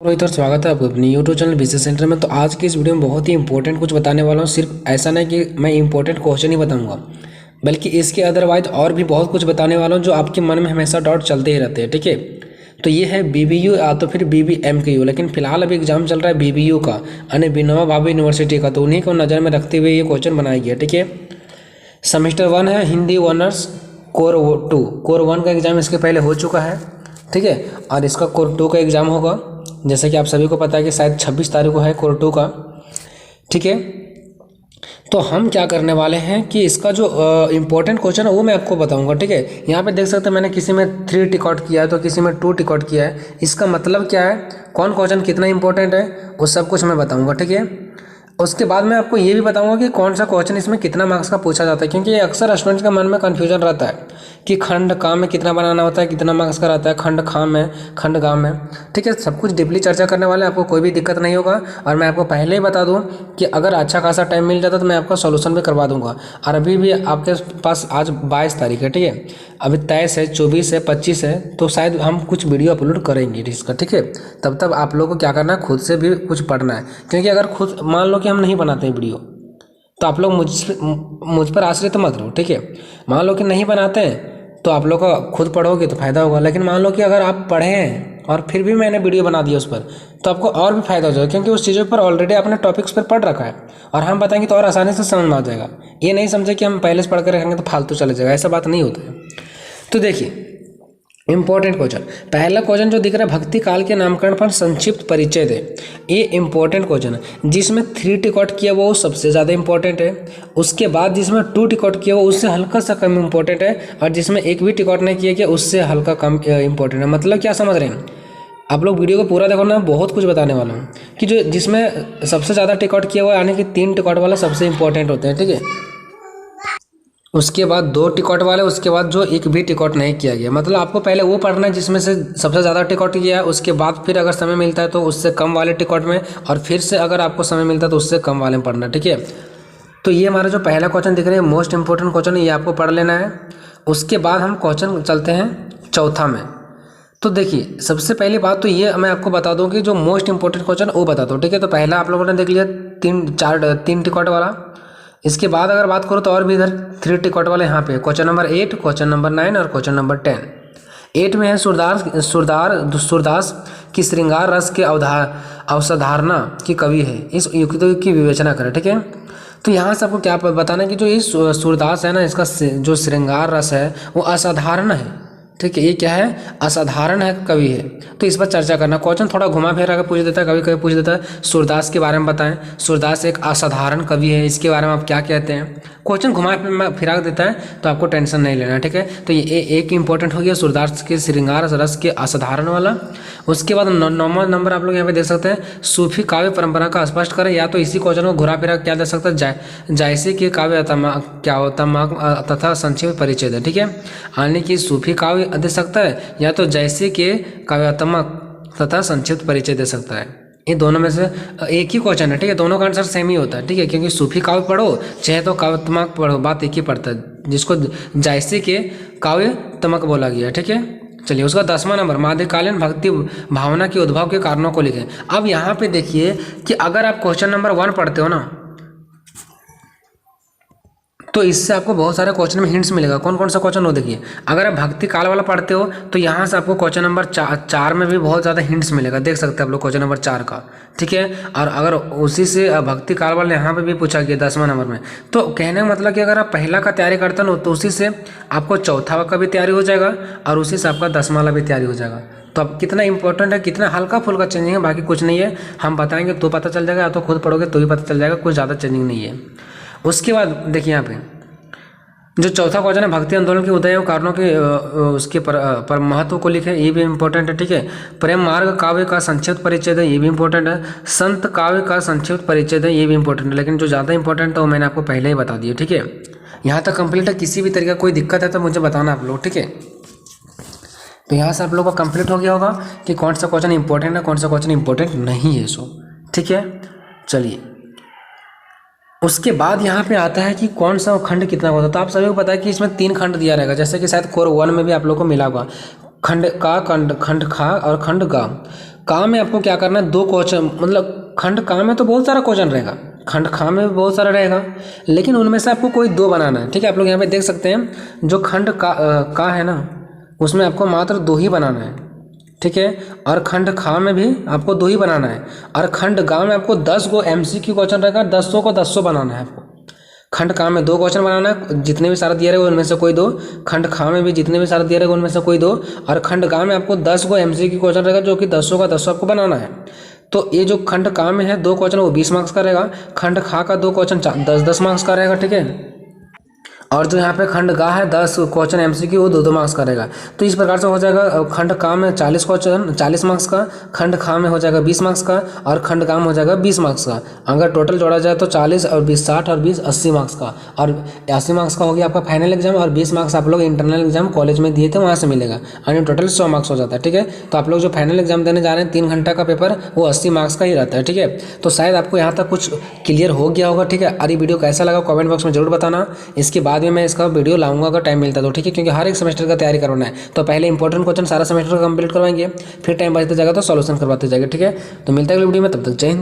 रोहित और स्वागत है आपको अपनी यूट्यूब चैनल बिजनेस सेंटर में। तो आज की इस वीडियो में बहुत ही इंपॉर्टेंट कुछ बताने वाला हूँ। सिर्फ ऐसा नहीं कि मैं इंपॉर्टेंट क्वेश्चन ही बताऊंगा, बल्कि इसके अदरवाइज और भी बहुत कुछ बताने वाला हूँ जो आपके मन में हमेशा डाउट चलते ही रहते हैं। ठीक है, तो ये है BBU या तो फिर BBMKU, लेकिन फिलहाल अभी एग्जाम चल रहा है BBU का, यानी विनोबा भावे यूनिवर्सिटी का। तो उन्हीं को नज़र में रखते हुए ये क्वेश्चन बनाया गया। ठीक है, सेमेस्टर 1 है हिंदी ऑनर्स कोर 1 का एग्ज़ाम इसके पहले हो चुका है। ठीक है, और इसका कोर 2 का एग्ज़ाम होगा, जैसे कि आप सभी को पता है कि शायद 26 तारीख को है कोर 2 का। ठीक है, तो हम क्या करने वाले हैं कि इसका जो इम्पोर्टेंट क्वेश्चन है वो मैं आपको बताऊंगा। ठीक है, यहाँ पे देख सकते हैं मैंने किसी में 3 टिक आउट किया है तो किसी में 2 टिक आउट किया है। इसका मतलब क्या है, कौन क्वेश्चन कितना इंपॉर्टेंट है, वो सब कुछ मैं बताऊँगा। ठीक है, उसके बाद मैं आपको ये भी बताऊंगा कि कौन सा क्वेश्चन इसमें कितना मार्क्स का पूछा जाता है, क्योंकि ये अक्सर स्टूडेंट्स के मन में कन्फ्यूजन रहता है कि खंड का में कितना बनाना होता है, कितना मार्क्स का रहता है, खंड खा में, खंड गा में। ठीक है, सब कुछ डीपली चर्चा करने वाले, आपको कोई भी दिक्कत नहीं होगा। और मैं आपको पहले ही बता दूं कि अगर अच्छा खासा टाइम मिल जाता तो मैं आपका सोल्यूशन भी करवा दूंगा। और अभी भी आपके पास आज 22 तारीख है। ठीक है, अभी 23 है, 24 है, 25 है, तो शायद हम कुछ वीडियो अपलोड करेंगे इसका। ठीक है, तब आप लोगों को क्या करना है, खुद से भी कुछ पढ़ना है, क्योंकि अगर खुद मान लो कि हम नहीं बनाते हैं वीडियो तो आप लोग मुझ पर आश्रित मत रहो। ठीक है, मान लो कि नहीं बनाते हैं तो आप लोग का खुद पढ़ोगे तो फायदा होगा, लेकिन मान लो कि अगर आप पढ़े हैं और फिर भी मैंने वीडियो बना दिया उस पर, तो आपको और भी फायदा हो जाएगा, क्योंकि उस चीज़ों पर ऑलरेडी आपने टॉपिक्स पर पढ़ रखा है और हम बताएंगे तो और आसानी से समझ में आ जाएगा। ये नहीं समझे कि हम पहले से पढ़ कर रखेंगे तो फालतू चले जाएगा, ऐसा बात नहीं होता है। तो देखिए इंपॉर्टेंट क्वेश्चन, पहला क्वेश्चन जो दिख रहा है, भक्ति काल के नामकरण पर संक्षिप्त परिचय दे। ये इंपॉर्टेंट क्वेश्चन है। जिसमें 3 टिक आउट किया वो सबसे ज़्यादा इंपॉर्टेंट है। उसके बाद जिसमें 2 टिक आउट किया वो उससे हल्का सा कम इंपॉर्टेंट है, और जिसमें एक भी टिक आउट नहीं किया गया उससे हल्का कम इंपॉर्टेंट है। मतलब क्या समझ रहे हैं आप लोग, वीडियो को पूरा देखो ना, बहुत कुछ बताने वाला हूँ कि जो जिसमें सबसे ज़्यादा टिक आउट किया हुआ है, यानी कि 3 टिक आउट वाला सबसे इंपॉर्टेंट होते हैं। ठीक है, उसके बाद 2 टिक आउट वाले, उसके बाद जो एक भी टिक आउट नहीं किया गया। मतलब आपको पहले वो पढ़ना है जिसमें से सबसे ज़्यादा टिक आउट किया है, उसके बाद फिर अगर समय मिलता है तो उससे कम वाले टिक आउट में, और फिर से अगर आपको समय मिलता है तो उससे कम वाले में पढ़ना। ठीक है, तो ये हमारा जो पहला क्वेश्चन दिख रहा है मोस्ट इंपॉर्टेंट क्वेश्चन है, ये आपको पढ़ लेना है। उसके बाद हम क्वेश्चन चलते हैं चौथा में। तो देखिए सबसे पहली बात तो ये मैं आपको बता दूं कि जो मोस्ट इंपॉर्टेंट क्वेश्चन वो बता दो। ठीक है, तो पहला आप लोगों ने देख लिया 3 टिक आउट वाला। इसके बाद अगर बात करो तो और भी इधर 3 टिक आउट वाले यहाँ पे क्वेश्चन नंबर 8, क्वेश्चन नंबर 9 और क्वेश्चन नंबर 10। 8 में है सूरदास की श्रृंगार रस के अवसाधारणा की कवि है, इस युक्तियों की विवेचना करें। ठीक है, तो यहाँ से आपको क्या बताना है कि जो ये सूरदास है ना, इसका जो श्रृंगार रस है वो असाधारण है। ठीक है, ये क्या है, असाधारण है, कवि है, तो इस पर चर्चा करना। क्वेश्चन थोड़ा घुमा फिरा कर पूछ देता है, कभी कभी पूछ देता है सूरदास के बारे में बताएं, सूरदास एक असाधारण कवि है, इसके बारे में आप क्या कहते हैं। क्वेश्चन घुमा फिरा देता है, तो आपको टेंशन नहीं लेना। ठीक है, तो ये एक इंपॉर्टेंट हो गया सूरदास के श्रृंगार रस के असाधारण वाला। उसके बाद 9वां नंबर आप लोग यहाँ पे देख सकते हैं, सूफी काव्य परंपरा का स्पष्ट करें। या तो इसी क्वेश्चन को घुरा फिरा क्या दे सकता है, जायसी के काव्य क्या होता तथा संक्षिप्त परिचय दे। ठीक है, यानी कि सूफी काव्य दे सकता है, या तो जैसे के काव्यात्मक तथा संक्षिप्त परिचय दे सकता है। ये दोनों में से एक ही क्वेश्चन है। ठीक है, दोनों का आंसर सेम ही होता है। ठीक है, क्योंकि सूफी काव्य पढ़ो चाहे तो काव्यात्मक पढ़ो, बात एक ही पड़ता है, जिसको जैसे के काव्यात्मक बोला गया। ठीक है, चलिए उसका 10वां नंबर, मध्यकालीन भक्ति भावना के उद्भव के कारणों को लिखें। अब यहाँ पे देखिए कि अगर आप क्वेश्चन नंबर 1 पढ़ते हो ना, तो इससे आपको बहुत सारे क्वेश्चन में हिंट्स मिलेगा। कौन कौन सा क्वेश्चन हो, देखिए अगर आप भक्ति काल वाला पढ़ते हो तो यहाँ से आपको क्वेश्चन नंबर 4 में भी बहुत ज़्यादा हिंट्स मिलेगा, देख सकते हैं आप लोग क्वेश्चन नंबर 4 का। ठीक है, और अगर उसी से भक्ति काल वाले यहाँ पे भी पूछा गया 10वां नंबर में, तो कहने का मतलब कि अगर आप पहला का तैयारी करते हो तो उसी से आपको चौथा का भी तैयारी हो जाएगा और उसी से आपका 10वां वाला भी तैयारी हो जाएगा। तो अब कितना इंपॉर्टेंट है, कितना हल्का फुल्का चेंजिंग है, बाकी कुछ नहीं है, हम बताएंगे तो पता चल जाएगा, या तो खुद पढ़ोगे तो भी पता चल जाएगा, कुछ ज़्यादा चेंजिंग नहीं है। उसके बाद देखिए यहाँ पे जो चौथा क्वेश्चन है, भक्ति आंदोलन के उदय एवं कारणों के उसके पर महत्व को लिखे, ये भी इंपॉर्टेंट है। ठीक है, प्रेम मार्ग काव्य का संक्षिप्त परिचय दे, ये भी इंपॉर्टेंट है। संत काव्य का संक्षिप्त परिचय दे, ये भी इंपॉर्टेंट है, लेकिन जो ज़्यादा इंपॉर्टेंट है वो मैंने आपको पहले ही बता दिया। ठीक है, यहाँ तक कंप्लीट है। किसी भी तरीके का कोई दिक्कत है तो मुझे बताना आप लोग। ठीक है, तो यहाँ से आप लोगों का कंप्लीट हो गया होगा कि कौन सा क्वेश्चन इंपॉर्टेंट है, कौन सा क्वेश्चन इंपॉर्टेंट नहीं है। सो ठीक है, चलिए उसके बाद यहाँ पे आता है कि कौन सा खंड कितना होता है। तो आप सभी को पता है कि इसमें 3 खंड दिया रहेगा, जैसे कि शायद कोर 1 में भी आप लोग को मिला होगा, खंड का, खंड खा और खंड गा। का में आपको क्या करना है, 2 क्वेश्चन, मतलब खंड का में तो बहुत सारा क्वेश्चन रहेगा, खंड खा में भी बहुत सारा रहेगा, लेकिन उनमें से आपको कोई 2 बनाना है। ठीक है, आप लोग यहाँ पे देख सकते हैं जो खंड का है ना, उसमें आपको मात्र 2 ही बनाना है। ठीक है, और खंड खा में भी आपको 2 ही बनाना है, और खंड गा में आपको 10 गो MCQ क्वेश्चन रहेगा, 10 को 10 बनाना है आपको। खंड का में 2 क्वेश्चन बनाना है, जितने भी सारा दिया रहेगा उनमें से कोई 2, खंड खा में भी जितने भी सारा दिया रहेगा उनमें से कोई 2, और खंड गा में आपको 10 गो MCQ क्वेश्चन रहेगा जो कि 10 का 10 आपको बनाना है। तो ये जो खंड का में है 2 क्वेश्चन वो 20 मार्क्स का रहेगा, खंड खा का 2 क्वेश्चन 10-10 मार्क्स का रहेगा। ठीक है, और जो यहाँ पे खंड गा है 10 क्वेश्चन MCQ वो 2-2 मार्क्स का रहेगा। तो इस प्रकार से हो जाएगा खंड का में 40 क्वेश्चन 40 मार्क्स का, खंड खा में हो जाएगा 20 मार्क्स का, और खंड गा में हो जाएगा 20 मार्क्स का। अगर टोटल जोड़ा जाए तो 40 और 20 60 और 20 80 मार्क्स का, और 80 मार्क्स का हो गया आपका फाइनल एग्जाम, और 20 मार्क्स आप लोग इंटरनल एग्जाम कॉलेज में दिए थे वहाँ से मिलेगा, यानी टोटल 100 मार्क्स हो जाता है। ठीक है, तो आप लोग जो फाइनल एग्जाम देने जा रहे हैं 3 घंटा का पेपर, वो 80 मार्क्स का ही रहता है। ठीक है, तो शायद आपको यहाँ तक कुछ क्लियर हो गया होगा। ठीक है, और ये वीडियो कैसा लगा कमेंट बॉक्स में जरूर बताना, इसके बाद में मैं इसका वीडियो लाऊंगा अगर टाइम मिलता तो। ठीक है, क्योंकि हर एक सेमेस्टर का तैयारी करवाना है, तो पहले इंपॉर्टेंट क्वेश्चन सारा सेमेस्टर का कंप्लीट करवाएंगे, फिर टाइम बचते जाएगा तो सॉल्यूशन करवाते जाएगा। ठीक है, तो मिलता है अगली वीडियो में, तब तक जय हिंद।